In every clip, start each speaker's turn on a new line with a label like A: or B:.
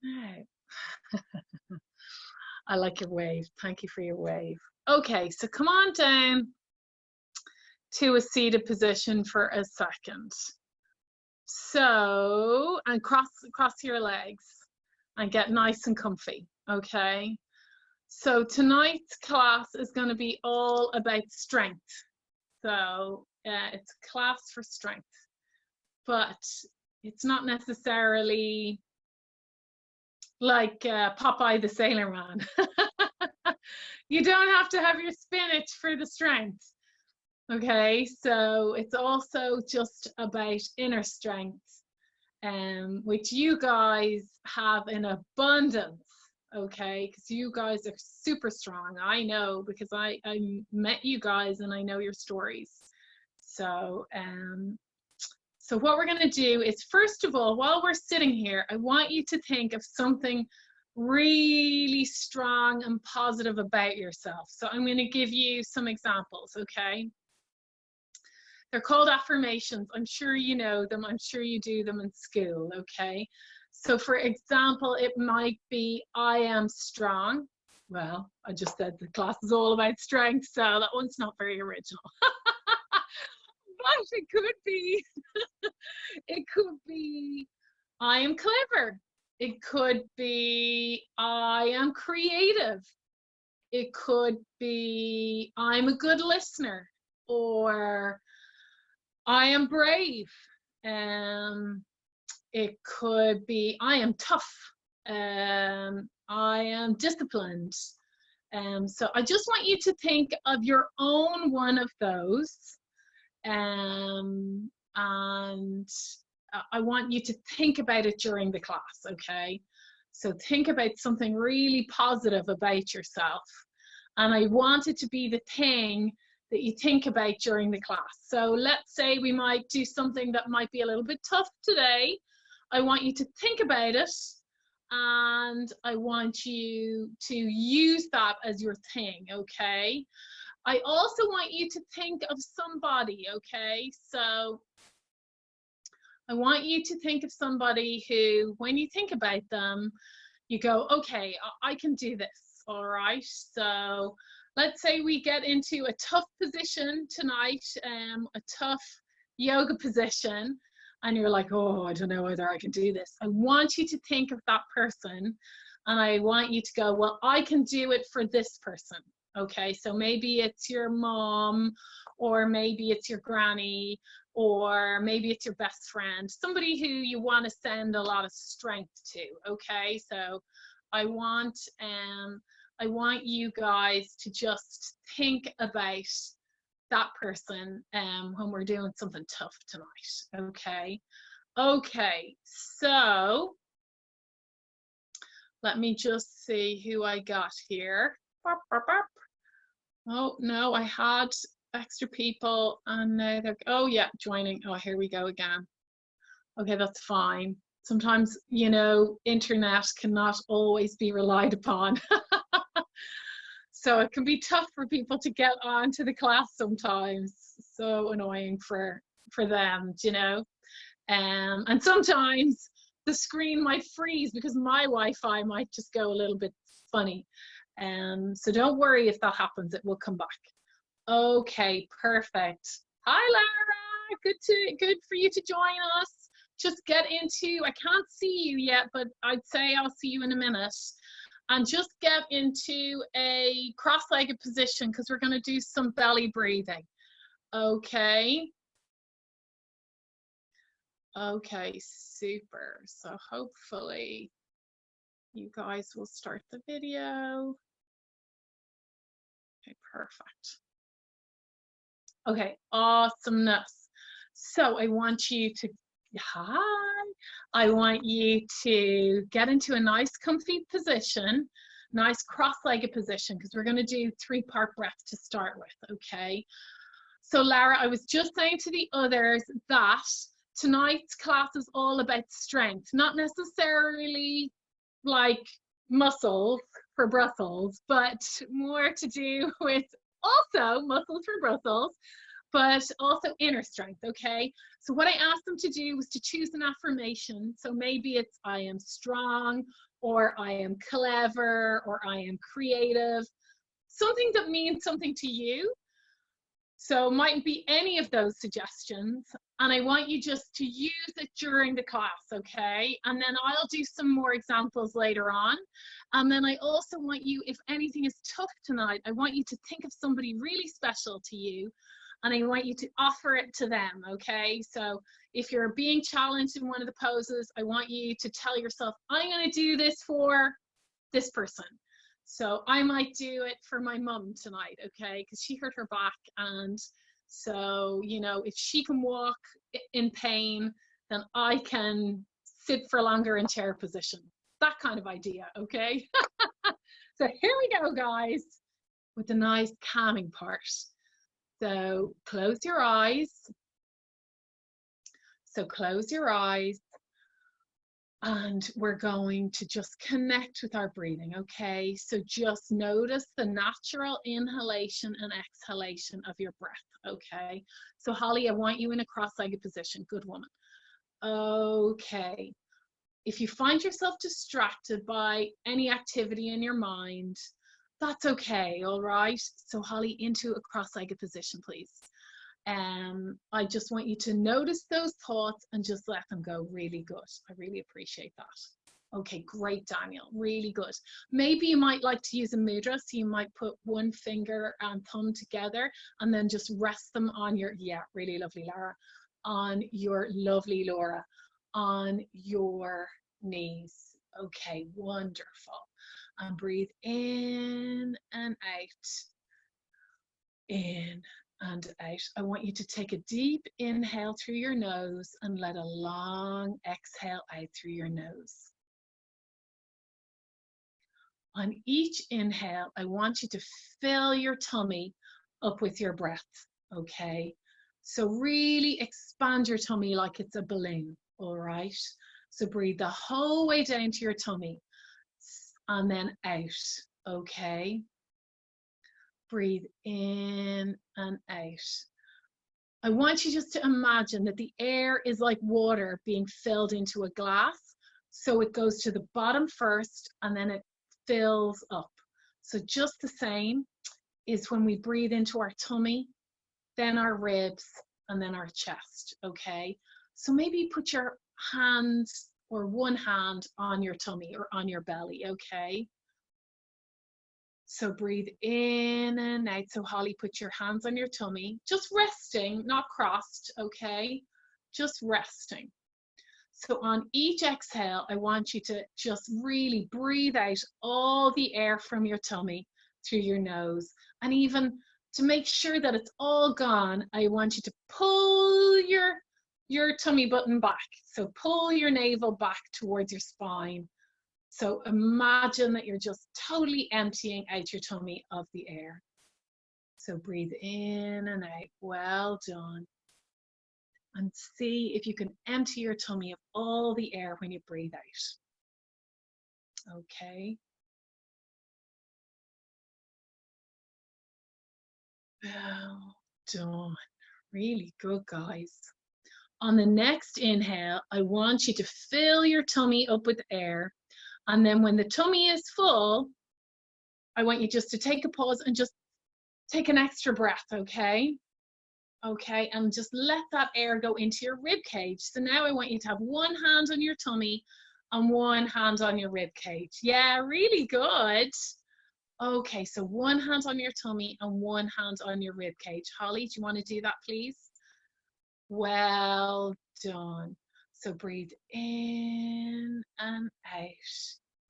A: Now, I like your wave. Thank you for your wave. Okay, so come on down to a seated position for a second. So, and cross your legs and get nice and comfy, okay? So tonight's class is going to be all about strength. So it's a class for strength, but it's not necessarily like Popeye the Sailor Man. You don't have to have your spinach for the strength. Okay, so it's also just about inner strength, which you guys have in abundance. Okay, because you guys are super strong. I know, because I met you guys and I know your stories. So so what we're going to do is, first of all, while we're sitting here, I want you to think of something really strong and positive about yourself. So I'm going to give you some examples, okay? They're called affirmations. I'm sure you know them. I'm sure you do them in school, okay? So for example, it might be, I am strong. Well, I just said the class is all about strength, so that one's not very original. But it could be, it could be, I am clever. It could be, I am creative. It could be, I'm a good listener, or I am brave. It could be, I am tough. I am disciplined. So I just want you to think of your own one of those. And I want you to think about it during the class, okay? So think about something really positive about yourself. And I want it to be the thing that you think about during the class. So let's say we might do something that might be a little bit tough today. I want you to think about it, and I want you to use that as your thing, okay? I also want you to think of somebody, okay? So I want you to think of somebody who, when you think about them, you go, okay, I can do this, all right? So let's say we get into a tough position tonight, a tough yoga position, and you're like, oh, I don't know whether I can do this. I want you to think of that person, and I want you to go, well, I can do it for this person. Okay, so maybe it's your mom, or maybe it's your granny, or maybe it's your best friend, somebody who you want to send a lot of strength to. Okay, so I want you guys to just think about that person when we're doing something tough tonight. Okay, okay, so let me just see who I got here. Burp, burp, burp. Oh no, I had extra people and now they're, oh yeah, joining. Oh, here we go again. Okay, that's fine. Sometimes, you know, internet cannot always be relied upon. So it can be tough for people to get onto the class sometimes. So annoying for them, you know. And sometimes the screen might freeze because my Wi-Fi might just go a little bit funny. So don't worry if that happens, it will come back. Okay, perfect. Hi Lara, good for you to join us. Just get into, I can't see you yet, but I'd say I'll see you in a minute. And just get into a cross-legged position because we're going to do some belly breathing. Okay. Okay, super. So hopefully you guys will start the video. Okay, perfect. Okay, awesomeness. So I want you to, hi, I want you to get into a nice comfy position, nice cross-legged position, because we're going to do 3-part breath to start with, okay? So Lara, I was just saying to the others that tonight's class is all about strength, not necessarily like muscles for Brussels, but more to do with also muscles for Brussels, but also inner strength, okay? So what I asked them to do was to choose an affirmation. So maybe it's I am strong, or I am clever, or I am creative, something that means something to you. So it might be any of those suggestions. And I want you just to use it during the class, okay? And then I'll do some more examples later on. And then I also want you, if anything is tough tonight, I want you to think of somebody really special to you. And I want you to offer it to them, okay? So if you're being challenged in one of the poses, I want you to tell yourself, I'm going to do this for this person. So I might do it for my mum tonight, okay? Because she hurt her back. And so, you know, if she can walk in pain, then I can sit for longer in chair position. That kind of idea, okay? So here we go, guys, with the nice calming part. So close your eyes. So close your eyes. And we're going to just connect with our breathing, okay? So just notice the natural inhalation and exhalation of your breath, okay? So Holly, I want you in a cross-legged position. Good woman. Okay. If you find yourself distracted by any activity in your mind, that's okay, all right? So Holly, into a cross-legged position, please. I just want you to notice those thoughts and just let them go. Really good. I really appreciate that. Okay, great, Daniel. Really good. Maybe you might like to use a mudra, so you might put one finger and thumb together and then just rest them on your, yeah, really lovely, Lara, on your lovely Laura, on your knees. Okay, wonderful. And breathe in and out. In and out. I want you to take a deep inhale through your nose and let a long exhale out through your nose. On each inhale, I want you to fill your tummy up with your breath, okay? So really expand your tummy like it's a balloon, all right? So breathe the whole way down to your tummy and then out, okay? Breathe in and out. I want you just to imagine that the air is like water being filled into a glass. So it goes to the bottom first and then it fills up. So just the same is when we breathe into our tummy, then our ribs, and then our chest, okay? So maybe put your hands or one hand on your tummy or on your belly, okay? So breathe in and out. So Holly, put your hands on your tummy, just resting, not crossed, okay? Just resting. So on each exhale, I want you to just really breathe out all the air from your tummy through your nose. And even to make sure that it's all gone, I want you to pull your tummy button back. So pull your navel back towards your spine. So imagine that you're just totally emptying out your tummy of the air. So breathe in and out. Well done. And see if you can empty your tummy of all the air when you breathe out. Okay. Well done. Really good, guys. On the next inhale, I want you to fill your tummy up with air. And then when the tummy is full, I want you just to take a pause and just take an extra breath, okay? Okay, and just let that air go into your rib cage. So now I want you to have one hand on your tummy and one hand on your rib cage. Yeah, really good. Okay, so one hand on your tummy and one hand on your rib cage. Holly, do you want to do that, please? Well done. So breathe in and out.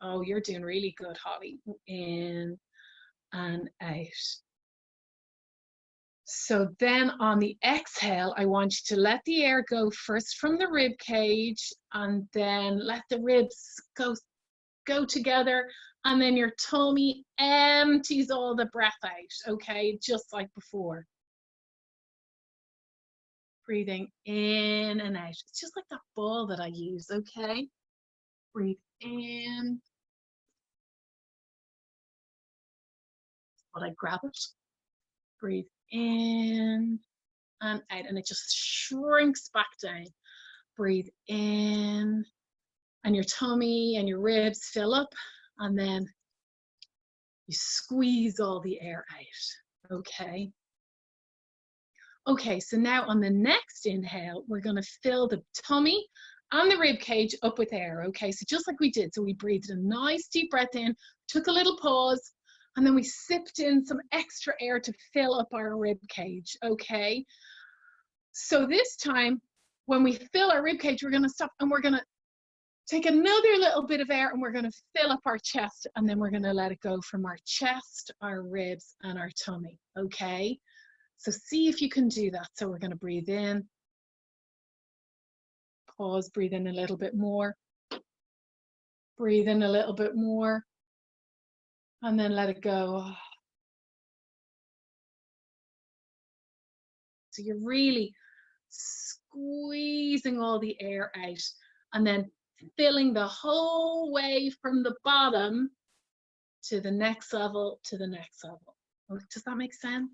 A: Oh, you're doing really good, Holly. In and out. So then on the exhale, I want you to let the air go first from the rib cage and then let the ribs go together, and then your tummy empties all the breath out, okay? Just like before. Breathing in and out. It's just like that ball that I use, okay? Breathe in. But I grab it. Breathe in and out, and it just shrinks back down. Breathe in, and your tummy and your ribs fill up, and then you squeeze all the air out. Okay. Okay, so now on the next inhale, we're going to fill the tummy and the rib cage up with air. Okay, so just like we did. So we breathed a nice deep breath in, took a little pause, and then we sipped in some extra air to fill up our rib cage. Okay, so this time when we fill our rib cage, we're going to stop and we're going to take another little bit of air, and we're going to fill up our chest, and then we're going to let it go from our chest, our ribs, and our tummy. Okay, so see if you can do that. So we're going to breathe in, pause, breathe in a little bit more, breathe in a little bit more, and then let it go. So you're really squeezing all the air out, and then filling the whole way from the bottom to the next level, to the next level. Does that make sense?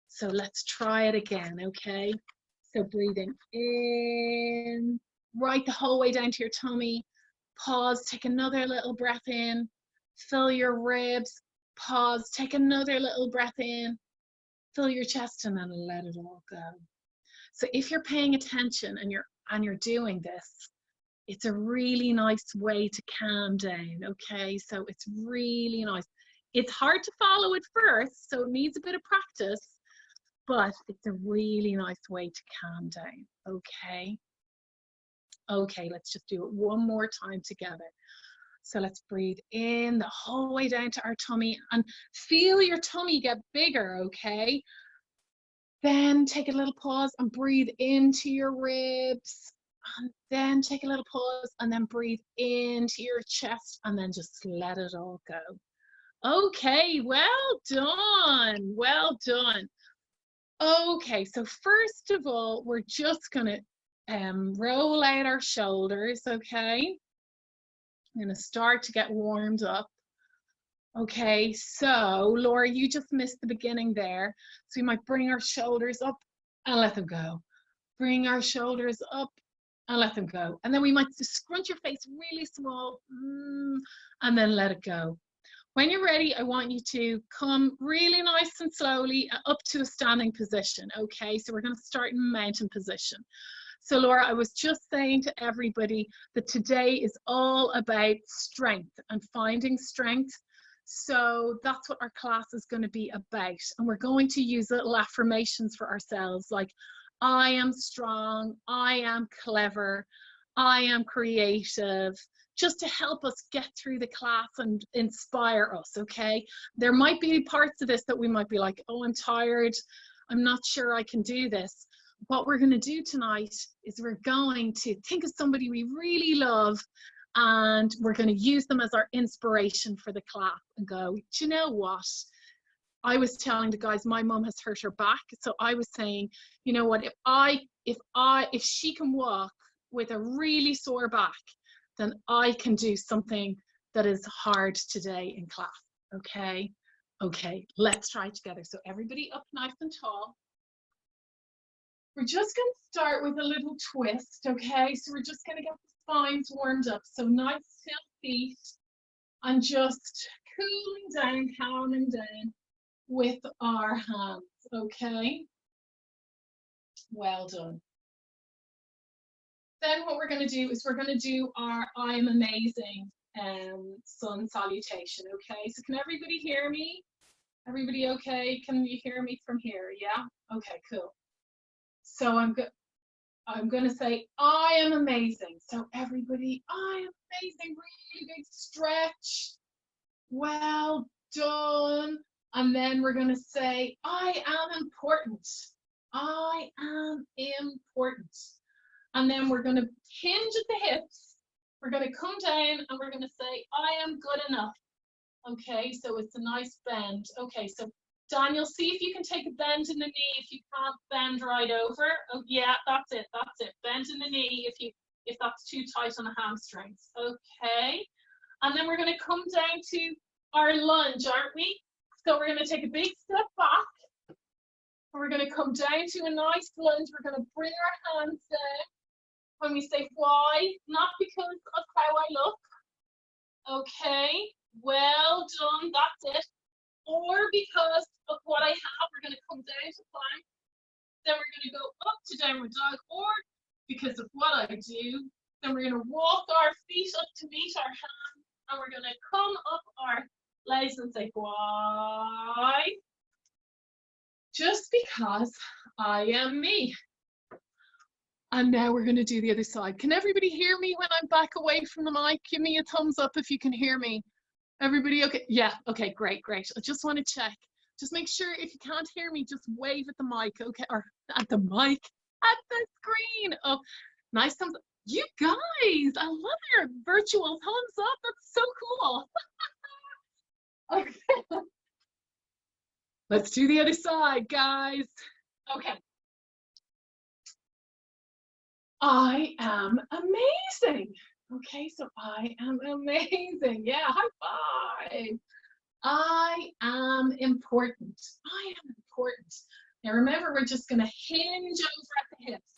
A: So let's try it again, okay? So breathing in, right the whole way down to your tummy. Pause, take another little breath in. Fill your ribs. Pause, take another little breath in. Fill your chest, and then let it all go. So if you're paying attention and you're doing this, it's a really nice way to calm down, okay? So it's really nice. It's hard to follow at first, so it needs a bit of practice, but it's a really nice way to calm down, okay? Okay, let's just do it one more time together. So let's breathe in the whole way down to our tummy, and feel your tummy get bigger, okay? Then take a little pause and breathe into your ribs, and then take a little pause and then breathe into your chest, and then just let it all go. Okay, well done, well done. Okay, so first of all, we're just gonna roll out our shoulders, okay? I'm gonna start to get warmed up. Okay, so Laura, you just missed the beginning there. So we might bring our shoulders up and let them go. Bring our shoulders up and let them go. And then we might just scrunch your face really small and then let it go. When you're ready, I want you to come really nice and slowly up to a standing position. Okay, so we're going to start in mountain position. So Laura, I was just saying to everybody that today is all about strength and finding strength. So that's what our class is going to be about. And we're going to use little affirmations for ourselves, like I am strong, I am clever, I am creative, just to help us get through the class and inspire us, okay? There might be parts of this that we might be like, oh, I'm tired, I'm not sure I can do this. What we're going to do tonight is we're going to think of somebody we really love, and we're going to use them as our inspiration for the class and go, do you know what? I was telling the guys, my mum has hurt her back. So I was saying, you know what, if she can walk with a really sore back, then I can do something that is hard today in class. Okay. Okay. Let's try together. So everybody up nice and tall. We're just going to start with a little twist. Okay. So we're just going to get the spines warmed up. So nice still feet, and just cooling down, calming down with our hands. Okay. Well done. Then what we're going to do is we're going to do our I'm amazing sun salutation. Okay, so can everybody hear me? Everybody okay? Can you hear me from here? Yeah. Okay, cool. So I'm going to say I am amazing. So everybody, I am amazing. Really big stretch. Well done. And then we're going to say I am important. I am important. And then we're going to hinge at the hips. We're going to come down and we're going to say, I am good enough. Okay, so it's a nice bend. Okay, so Daniel, see if you can take a bend in the knee if you can't bend right over. Oh, yeah, that's it, that's it. Bend in the knee if that's too tight on the hamstrings. Okay, and then we're going to come down to our lunge, aren't we? So we're going to take a big step back. We're going to come down to a nice lunge. We're going to bring our hands down. When we say why, not because of how I look. Okay, well done, that's it. Or because of what I have, we're going to come down to plank. Then we're going to go up to downward dog. Or because of what I do, then we're going to walk our feet up to meet our hands. And we're going to come up our legs and say why. Just because I am me. And now we're going to do the other side. Can everybody hear me when I'm back away from the mic? Give me a thumbs up if you can hear me. Everybody okay? Yeah, okay, great, great. I just want to check. Just make sure if you can't hear me, just wave at the mic, okay? Or at the mic, at the screen. Oh, nice thumbs up. You guys, I love your virtual thumbs up. That's so cool. Okay. Let's do the other side, guys. Okay. I am amazing. Okay, so I am amazing. Yeah, high five. I am important. I am important. Now remember, we're just going to hinge over at the hips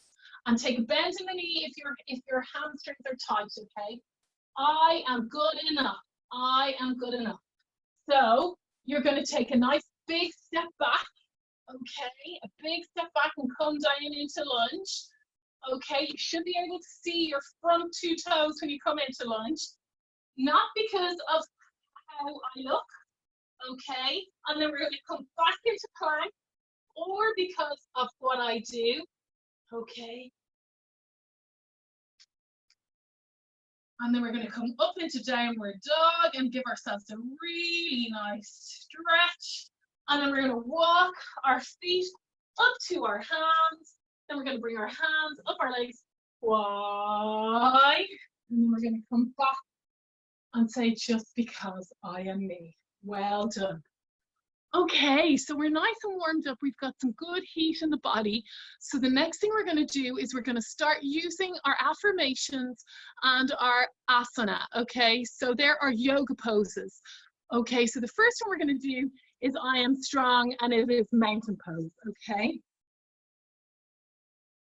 A: and take a bend in the knee if your hamstrings are tight, okay? I am good enough. I am good enough. So you're going to take a nice big step back, okay? A big step back and come down into lunge. Okay, you should be able to see your front two toes when you come into lunge. Not because of how I look, okay? And then we're going to come back into plank, or because of what I do, okay? And then we're going to come up into downward dog and give ourselves a really nice stretch. And then we're going to walk our feet up to our hands. Then we're going to bring our hands up our legs. Why? And then we're going to come back and say, just because I am me. Well done. Okay, so we're nice and warmed up. We've got some good heat in the body. So the next thing we're going to do is we're going to start using our affirmations and our asana. Okay, so there are yoga poses. Okay, so the first one we're going to do is I am strong, and it is mountain pose. Okay.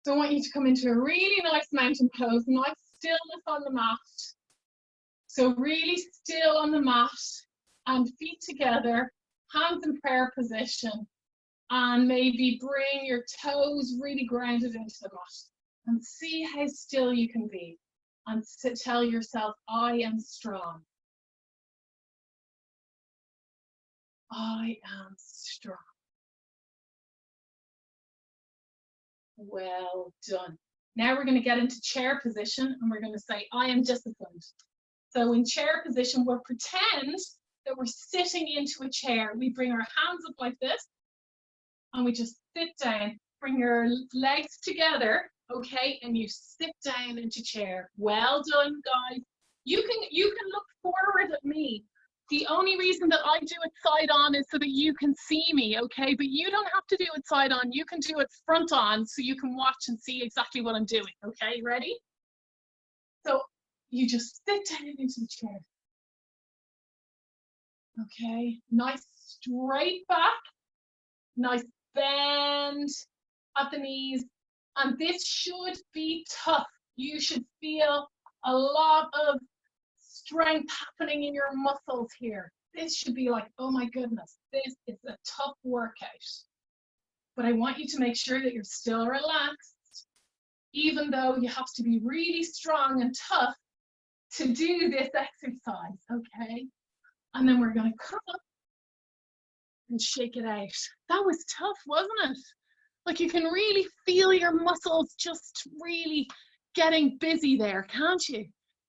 A: So I want you to come into a really nice mountain pose, nice stillness on the mat. So really still on the mat and feet together, hands in prayer position, and maybe bring your toes really grounded into the mat and see how still you can be and tell yourself, I am strong. I am strong. Well done. Now we're going to get into chair position and we're going to say, I am disciplined. So in chair position, we'll pretend that we're sitting into a chair. We bring our hands up like this and we just sit down. Bring your legs together, okay? And you sit down into chair. Well done, guys. You can look forward at me. The only reason that I do it side on is so that you can see me, okay? But you don't have to do it side on. You can do it front on so you can watch and see exactly what I'm doing, okay? Ready? So you just sit down into the chair. Okay, nice straight back, nice bend at the knees. And this should be tough. You should feel a lot of strength happening in your muscles here. This should be like, oh my goodness, this is a tough workout. But I want you to make sure that you're still relaxed, even though you have to be really strong and tough to do this exercise, okay? And then we're going to come up and shake it out. That was tough, wasn't it? Like you can really feel your muscles just really getting busy there, can't you?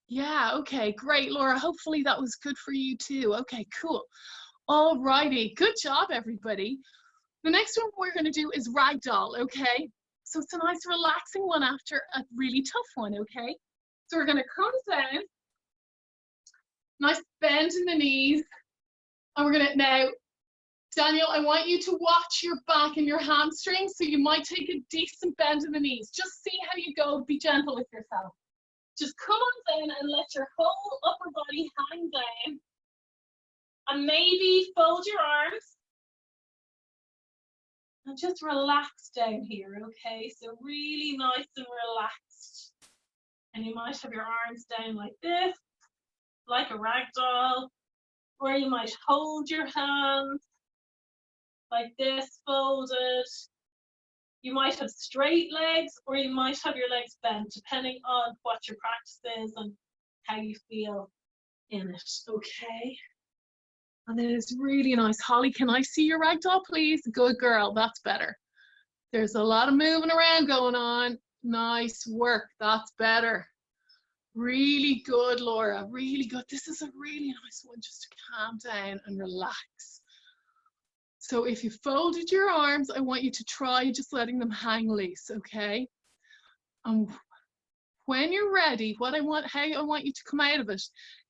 A: Yeah, okay, great, Laura. Hopefully that was good for you too. Okay, cool. All righty, good job, everybody. The next one we're going to do is ragdoll, okay? So it's a nice relaxing one after a really tough one, okay? So we're going to come down, nice bend in the knees, and we're going to now, Daniel, I want you to watch your back and your hamstrings, so you might take a decent bend in the knees. Just see how you go. Be gentle with yourself. Just come on down and let your whole upper body hang down. And maybe fold your arms. And just relax down here, okay? So really nice and relaxed. And you might have your arms down like this, like a rag doll, or you might hold your hands like this, folded. You might have straight legs, or you might have your legs bent, depending on what your practice is and how you feel in it, okay? And it is really nice. Holly, can I see your ragdoll, please? Good girl, that's better. There's a lot of moving around going on. Nice work, that's better. Really good, Laura, really good. This is a really nice one just to calm down and relax. So if you folded your arms, I want you to try just letting them hang loose, okay? And when you're ready, how I want you to come out of it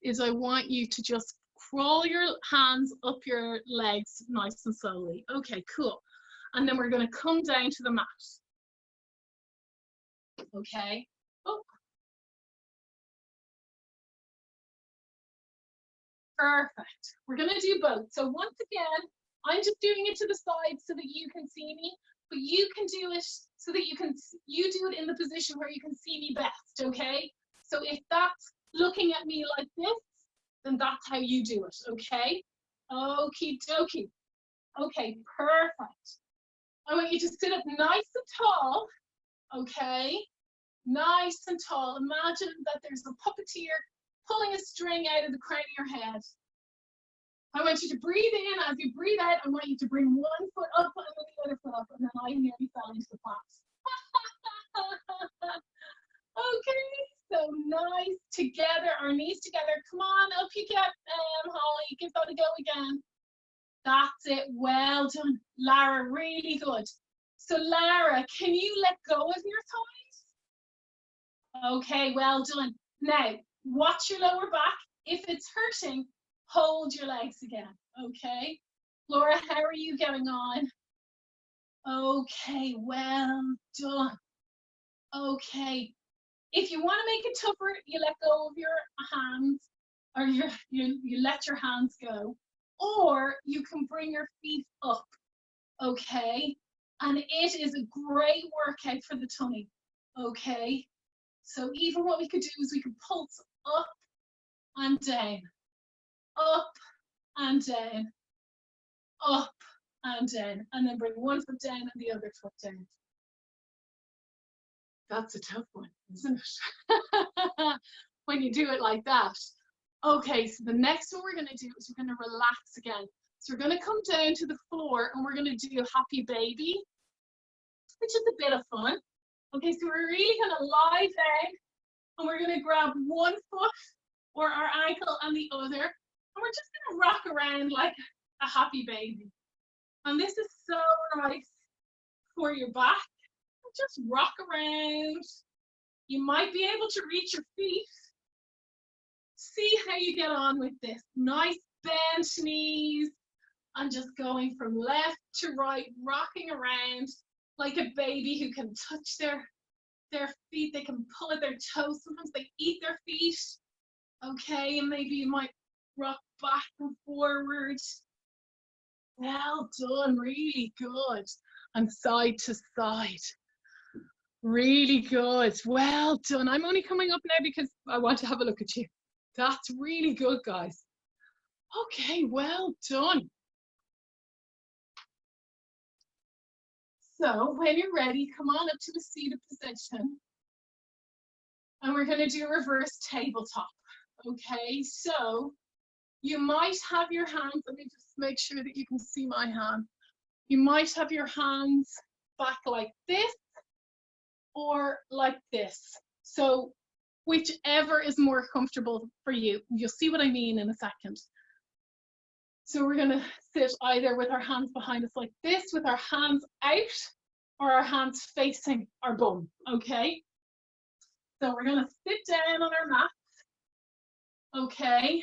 A: is I want you to just crawl your hands up your legs nice and slowly. Okay, cool. And then we're going to come down to the mat. Okay. Oh. Perfect. We're going to do both. So once again, I'm just doing it to the side so that you can see me, but you can do it so that you do it in the position where you can see me best, okay? So if that's looking at me like this, then that's how you do it, okay? Okie dokie. Okay, perfect. I want you to sit up nice and tall, okay? Nice and tall. Imagine that there's a puppeteer pulling a string out of the crown of your head. I want you to breathe in. As you breathe out, I want you to bring one foot up and then the other foot up, and then I nearly fell into the class. Okay, so nice. Together, our knees together. Come on, up you get, Holly. Give that a go again. That's it. Well done. Lara, really good. So Lara, can you let go of your thighs? Okay, well done. Now, watch your lower back. If it's hurting, hold your legs again, okay? Laura, how are you getting on? Okay, well done. Okay. If you want to make it tougher, you let go of your hands, or you let your hands go, or you can bring your feet up, okay? And it is a great workout for the tummy, okay? So even what we could do is we could pulse up and down, up and down, up and down, and then bring one foot down and the other foot down. That's a tough one, isn't it? When you do it like that. Okay, so the next one we're going to do is we're going to relax again. So we're going to come down to the floor and we're going to do Happy Baby, which is a bit of fun. Okay, so we're really going to lie down and we're going to grab one foot or our ankle and the other, and we're just going to rock around like a happy baby. And this is so nice for your back. Just rock around. You might be able to reach your feet. See how you get on with this. Nice bent knees and just going from left to right, rocking around like a baby who can touch their feet. They can pull at their toes. Sometimes they eat their feet. Okay, and maybe you might rock back and forward. Well done, really good. And side to side. Really good. Well done. I'm only coming up now because I want to have a look at you. That's really good, guys. Okay, well done. So when you're ready, come on up to a seated position. And we're going to do reverse tabletop. Okay, so you might have your hands, let me just make sure that you can see my hand. You might have your hands back like this or like this. So whichever is more comfortable for you. You'll see what I mean in a second. So we're going to sit either with our hands behind us like this, with our hands out, or our hands facing our bum, okay? So we're going to sit down on our mat, okay?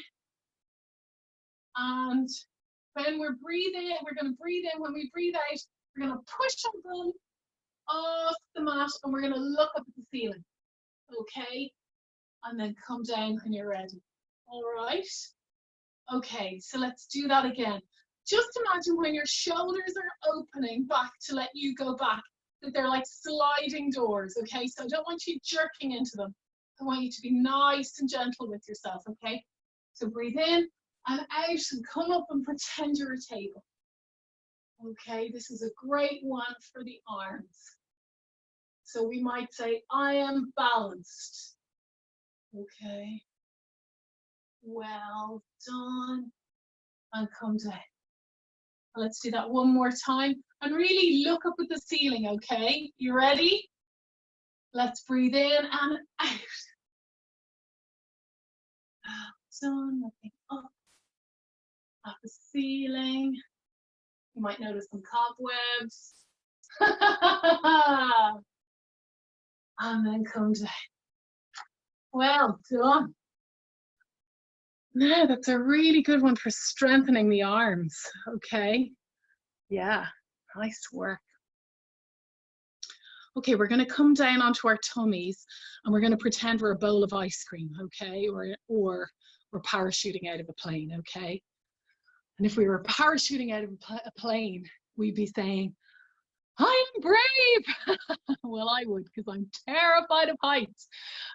A: And when we're breathing, we're going to breathe in. When we breathe out, we're going to push our bum off the mat and we're going to look up at the ceiling, okay? And then come down when you're ready. All right? Okay, so let's do that again. just imagine when your shoulders are opening back to let you go back, that they're like sliding doors, okay? So I don't want you jerking into them. I want you to be nice and gentle with yourself, okay? So breathe in and out and come up and pretend you're a table. Okay, this is a great one for the arms. So we might say, I am balanced. Okay. Well done. And come down. Let's do that one more time. And really look up at the ceiling, okay? You ready? Let's breathe in and out. Done. Looking up at the ceiling. You might notice some cobwebs. And then come down. Well done. Now that's a really good one for strengthening the arms. Okay. Yeah, nice work. Okay, we're going to come down onto our tummies and we're going to pretend we're a bowl of ice cream, okay? Or we're parachuting out of a plane, okay? And if we were parachuting out of a plane, we'd be saying, I am brave. Well, I would, because I'm terrified of heights.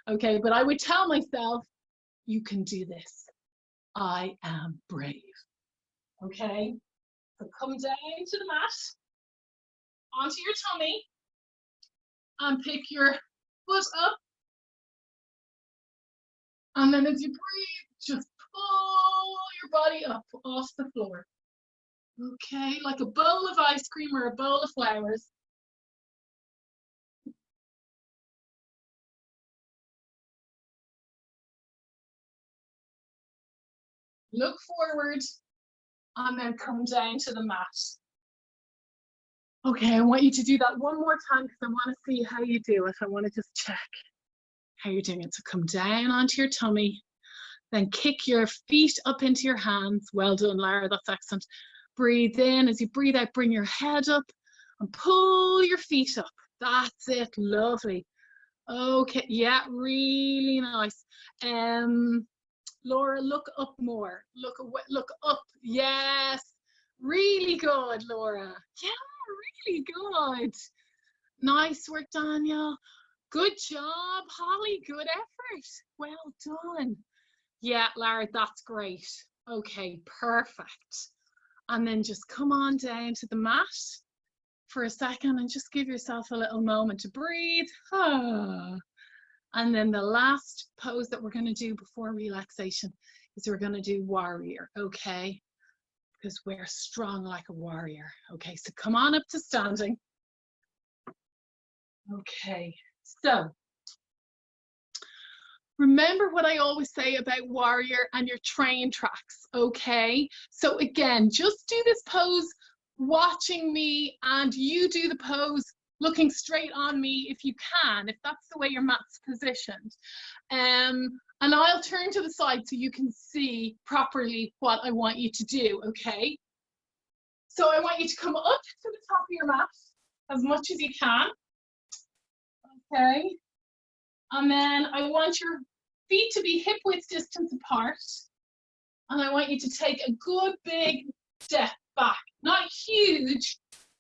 A: Okay, but I would tell myself, you can do this. I am brave. Okay, so come down to the mat, onto your tummy, and pick your foot up. And then as you breathe, just pull your body up off the floor. Okay, like a bowl of ice cream or a bowl of flowers. Look forward and then come down to the mat. Okay, I want you to do that one more time because I want to see how you do it. I want to just check how you're doing it. So come down onto your tummy, then kick your feet up into your hands. Well done, Lara, that's excellent. Breathe in. As you breathe out, bring your head up and pull your feet up. That's it, lovely. Okay, yeah, really nice. Laura, look up more. Look up. Yes, really good, Laura. Yeah, really good. Nice work, Daniel. Good job, Holly. Good effort. Well done. Yeah, Lara, that's great. Okay, perfect. And then just come on down to the mat for a second and just give yourself a little moment to breathe. And then the last pose that we're going to do before relaxation is we're going to do warrior, okay? Because we're strong like a warrior. Okay, so come on up to standing. Okay, so remember what I always say about warrior and your train tracks, okay? So again, just do this pose watching me and you do the pose looking straight on me if you can, if that's the way your mat's positioned. And I'll turn to the side so you can see properly what I want you to do, okay? So I want you to come up to the top of your mat as much as you can, okay? And then I want your feet to be hip-width distance apart. And I want you to take a good big step back. Not huge,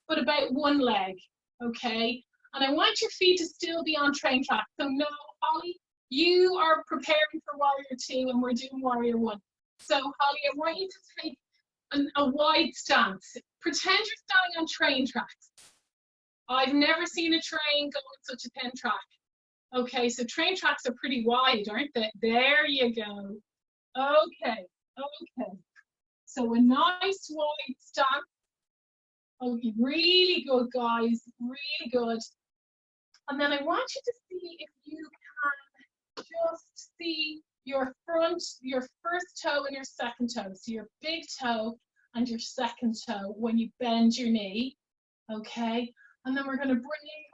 A: but about one leg, okay? And I want your feet to still be on train track. So no, Holly, you are preparing for Warrior 2 and we're doing Warrior 1. So Holly, I want you to take a wide stance. Pretend you're standing on train tracks. I've never seen a train go on such a thin track. Okay, so train tracks are pretty wide, aren't they? There you go. Okay, okay. So a nice wide stance. Oh, really good, guys. Really good. And then I want you to see if you can just see your first toe and your second toe. So your big toe and your second toe when you bend your knee. Okay. And then we're going to bring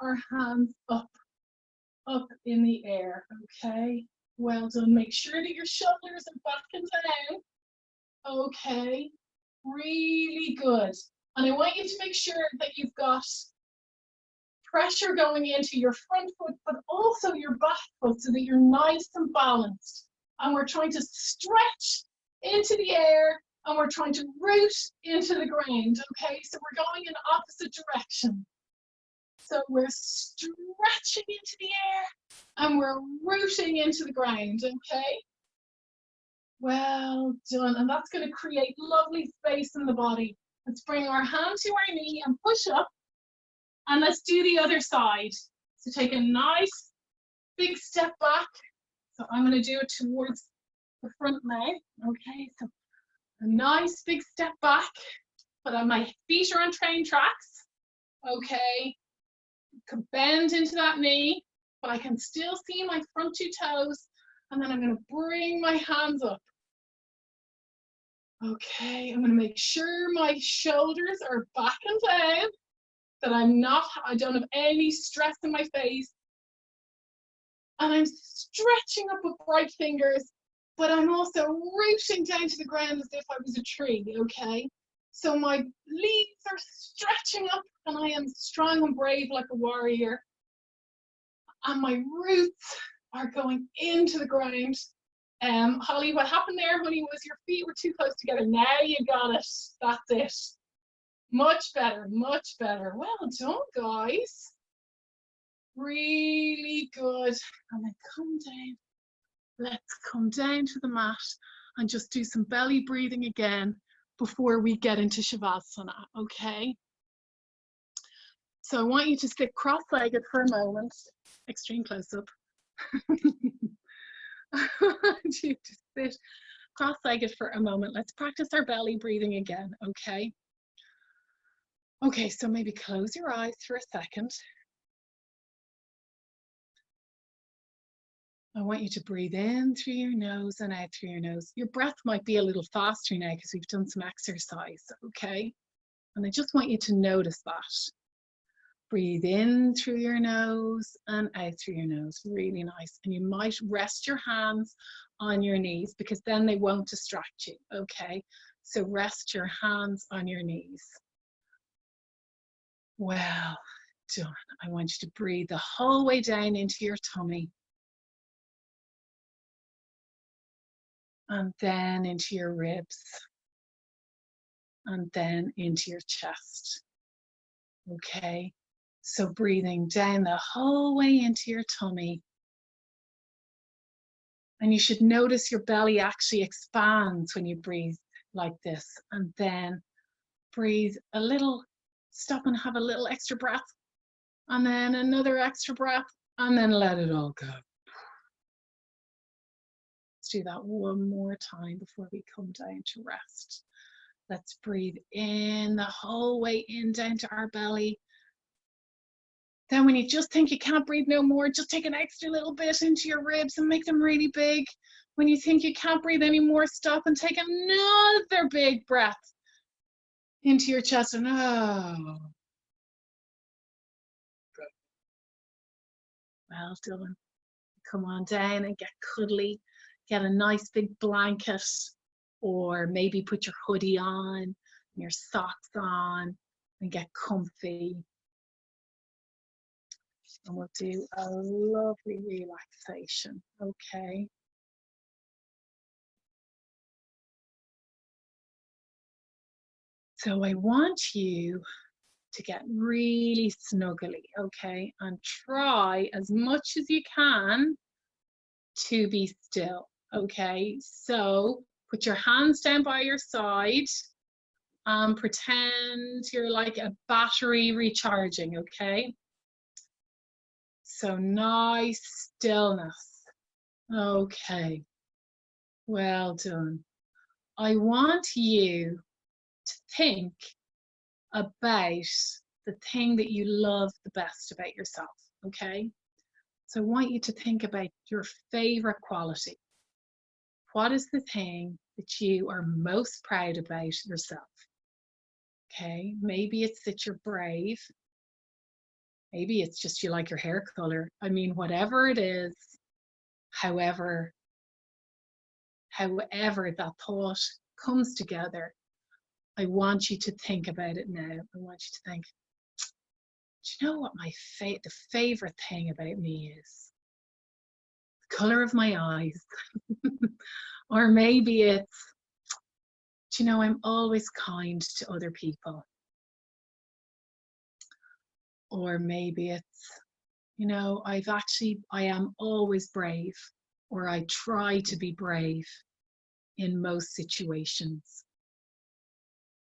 A: our hands up in the air. Okay. Well done. Make sure that your shoulders are back and down. Okay. Really good. And I want you to make sure that you've got pressure going into your front foot, but also your back foot so that you're nice and balanced. And we're trying to stretch into the air and we're trying to root into the ground, okay? So we're going in opposite direction. So we're stretching into the air and we're rooting into the ground, okay? Well done. And that's going to create lovely space in the body. Let's bring our hand to our knee and push up. And let's do the other side. So take a nice big step back. So I'm going to do it towards the front now. Okay, so a nice big step back. But my feet are on train tracks. Okay, can bend into that knee, but I can still see my front two toes. And then I'm going to bring my hands up. Okay, I'm going to make sure my shoulders are back and down, that I don't have any stress in my face. And I'm stretching up with bright fingers, but I'm also rooting down to the ground as if I was a tree, okay? So my leaves are stretching up and I am strong and brave like a warrior. And my roots are going into the ground. Holly, what happened there, honey, was your feet were too close together. Now you got it. That's it. Much better, much better. Well done, guys. Really good. And then come down. Let's come down to the mat and just do some belly breathing again before we get into Shavasana, okay? So I want you to sit cross-legged for a moment. Extreme close-up. To sit cross-legged for a moment. Let's practice our belly breathing again, okay? Okay, so maybe close your eyes for a second. I want you to breathe in through your nose and out through your nose. Your breath might be a little faster now because we've done some exercise, okay? And I just want you to notice that. Breathe in through your nose and out through your nose, really nice. And you might rest your hands on your knees because then they won't distract you, okay? So rest your hands on your knees. Well done. I want you to breathe the whole way down into your tummy. And then into your ribs. And then into your chest. Okay? So breathing down the whole way into your tummy. And you should notice your belly actually expands when you breathe like this. And then breathe a little, stop and have a little extra breath. And then another extra breath. And then let it all go. Let's do that one more time before we come down to rest. Let's breathe in the whole way in down to our belly. Then when you just think you can't breathe no more, just take an extra little bit into your ribs and make them really big. When you think you can't breathe anymore, stop and take another big breath into your chest. And oh, good. Well done. Come on down and get cuddly. Get a nice big blanket, or maybe put your hoodie on, your socks on, and get comfy. And we'll do a lovely relaxation, okay? So I want you to get really snuggly, okay? And try as much as you can to be still, okay? So put your hands down by your side and pretend you're like a battery recharging, okay? So nice stillness. Okay, well done. I want you to think about the thing that you love the best about yourself, okay? So I want you to think about your favorite quality. What is the thing that you are most proud about yourself? Okay, maybe it's that you're brave. Maybe it's just you like your hair color. I mean, whatever it is, however that thought comes together, I want you to think about it now. I want you to think, do you know what the favorite thing about me is? The color of my eyes. Or maybe it's Do you know, I'm always kind to other people. Or maybe it's, you know, I am always brave, or I try to be brave in most situations.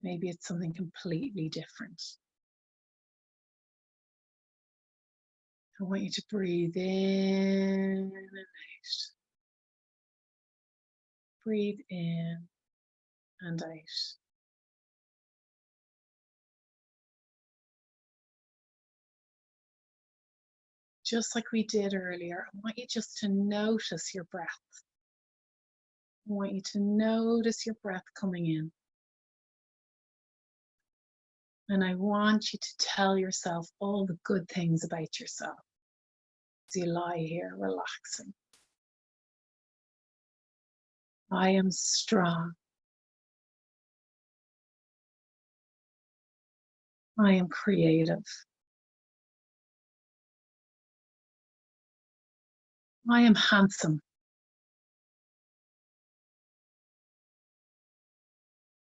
A: Maybe it's something completely different. I want you to breathe in and out. Breathe in and out. Just like we did earlier, I want you just to notice your breath. I want you to notice your breath coming in. And I want you to tell yourself all the good things about yourself as you lie here relaxing. I am strong. I am creative. I am handsome.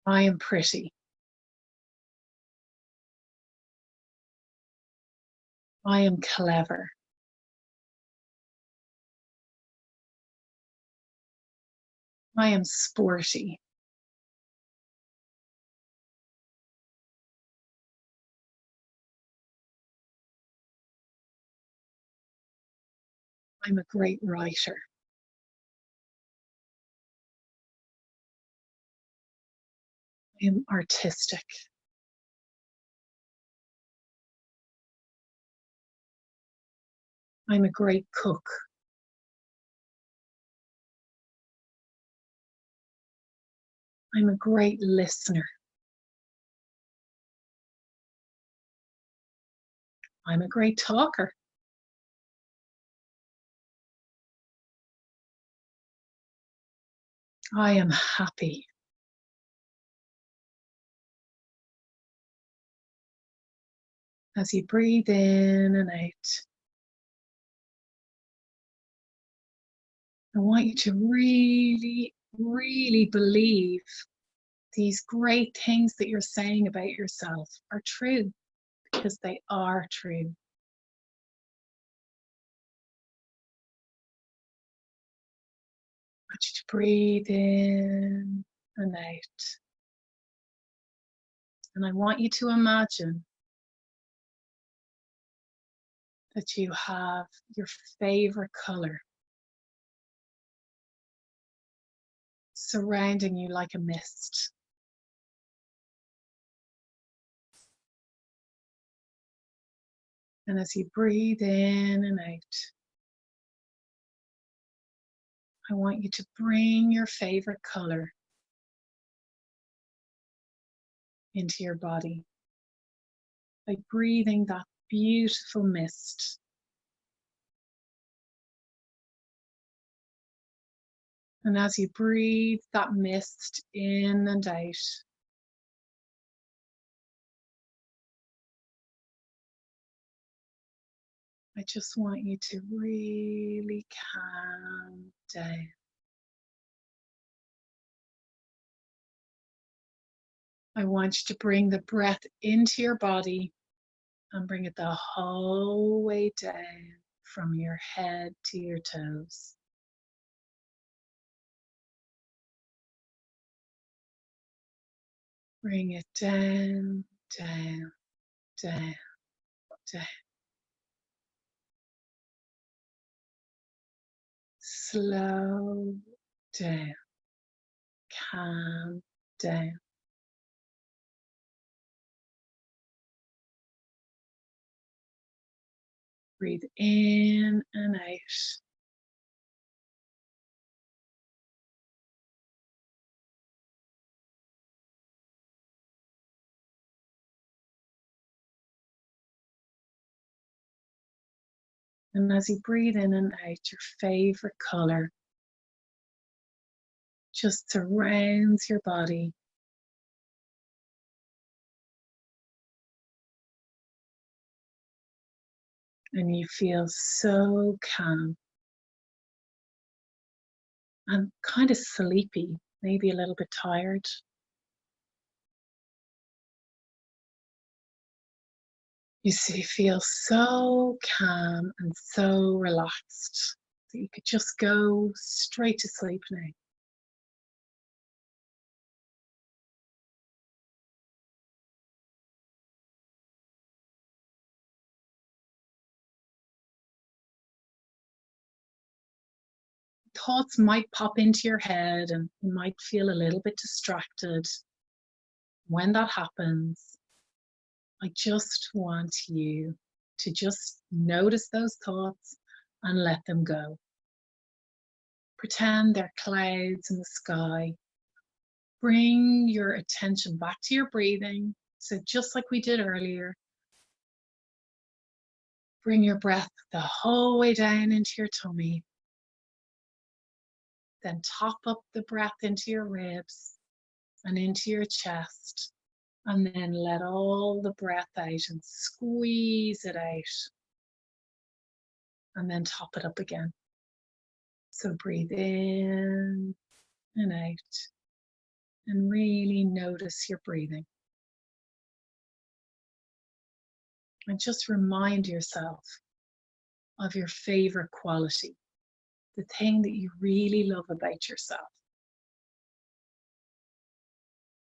A: I am pretty. I am clever. I am sporty. I'm a great writer. I am artistic. I'm a great cook. I'm a great listener. I'm a great talker. I am happy. As you breathe in and out, I want you to really, really believe these great things that you're saying about yourself are true, because they are true. I want you to breathe in and out. And I want you to imagine that you have your favorite color surrounding you like a mist. And as you breathe in and out, I want you to bring your favorite color into your body by breathing that beautiful mist. And as you breathe that mist in and out, I just want you to really calm down. I want you to bring the breath into your body and bring it the whole way down from your head to your toes. Bring it down, down, down, down. Slow down, calm down. Breathe in and out. And as you breathe in and out, your favorite color just surrounds your body. And you feel so calm and kind of sleepy, maybe a little bit tired. feel so calm and so relaxed that you could just go straight to sleep now. Thoughts might pop into your head and you might feel a little bit distracted. When that happens, I just want you to just notice those thoughts and let them go. Pretend they're clouds in the sky. Bring your attention back to your breathing. So just like we did earlier, bring your breath the whole way down into your tummy. Then top up the breath into your ribs and into your chest. And then let all the breath out and squeeze it out. And then top it up again. So breathe in and out. And really notice your breathing. And just remind yourself of your favorite quality, the thing that you really love about yourself.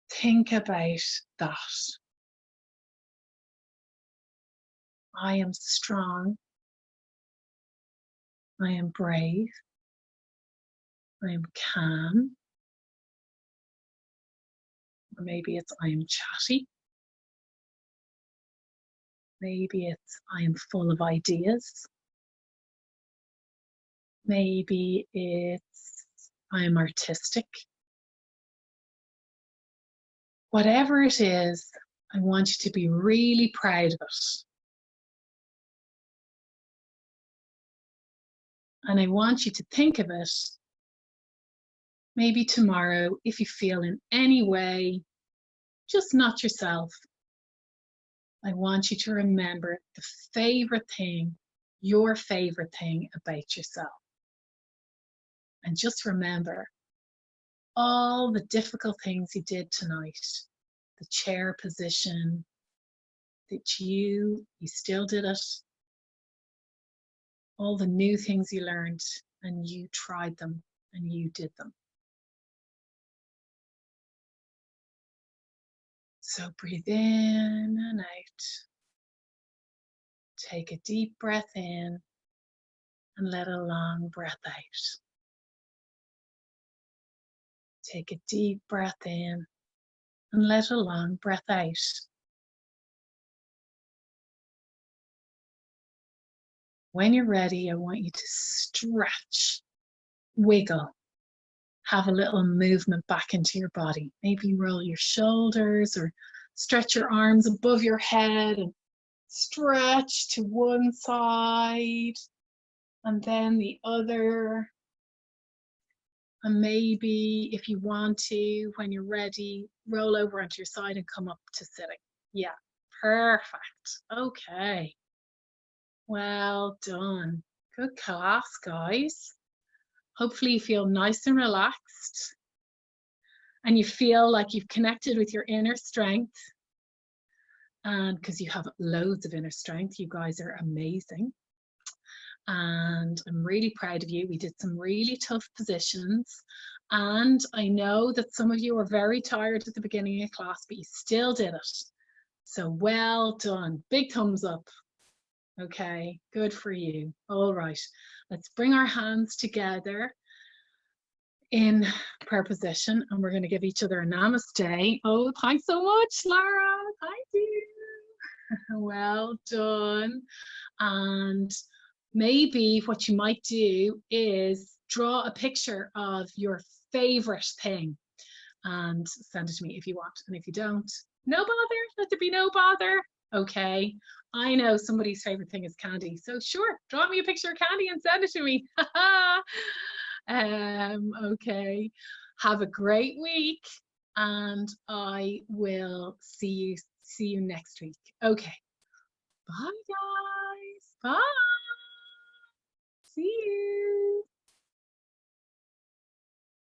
A: Think about that. I am strong. I am brave. I am calm. Or maybe it's I am chatty. Maybe it's I am full of ideas. Maybe it's I am artistic. Whatever it is, I want you to be really proud of it. And I want you to think of it maybe tomorrow if you feel in any way just not yourself. I want you to remember the favorite thing, your favorite thing about yourself. And just remember all the difficult things you did tonight, the chair position, that you still did it, all the new things you learned and you tried them and you did them. So breathe in and out. Take a deep breath in and let a long breath out. Take a deep breath in and let a long breath out. When you're ready, I want you to stretch, wiggle, have a little movement back into your body. Maybe roll your shoulders or stretch your arms above your head and stretch to one side and then the other. And maybe if you want to, when you're ready, roll over onto your side and come up to sitting. Yeah, perfect. Okay. Well done. Good class, guys. Hopefully you feel nice and relaxed and you feel like you've connected with your inner strength. And because you have loads of inner strength, you guys are amazing. And I'm really proud of you. We did some really tough positions. And I know that some of you were very tired at the beginning of class, but you still did it. So well done. Big thumbs up. Okay, good for you. All right, let's bring our hands together in prayer position and we're going to give each other a namaste. Oh, thanks so much, Lara. Thank you. Well done. And maybe what you might do is draw a picture of your favorite thing and send it to me if you want. And if you don't, no bother, let there be no bother. Okay, I know somebody's favorite thing is candy, so sure, draw me a picture of candy and send it to me. Okay, have a great week and I will see you next week. Okay, bye guys, bye, see you.